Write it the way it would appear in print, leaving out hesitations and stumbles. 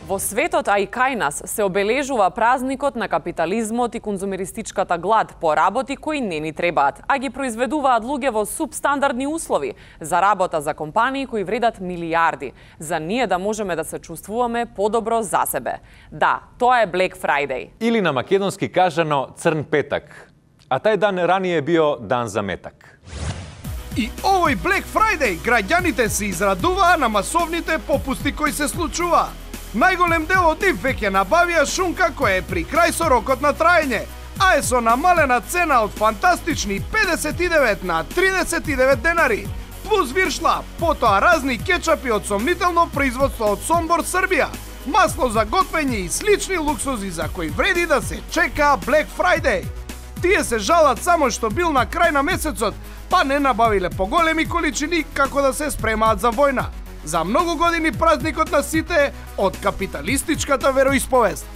Во светот, а и кај нас, се обележува празникот на капитализмот и конзумеристичката глад по работи кои не ни требаат, а ги произведуваат луѓе во субстандардни услови, за работа за компании кои вредат милиарди, за ние да можеме да се чувствуваме подобро за себе. Да, тоа е Black Friday. Или на македонски кажано Црн петак. А тај дан ранije био дан за метак. И овој Black Friday граѓаните се израдуваа на масовните попусти кои се случува. Најголем дел од нив веќе набавија шунка која е при крај со рокот на траење, а е со намалена цена од фантастични 59 на 39 денари, плюс виршла, потоа разни кетчапи од сомнително производство од Сомбор, Србија, масло за готвење и слични луксузи за кои вреди да се чека Black Friday. Тие се жалат само што бил на крај на месецот, па не набавиле поголеми количини како да се спремаат за војна. За многу години празникот на сите од капиталистичката вероисповест.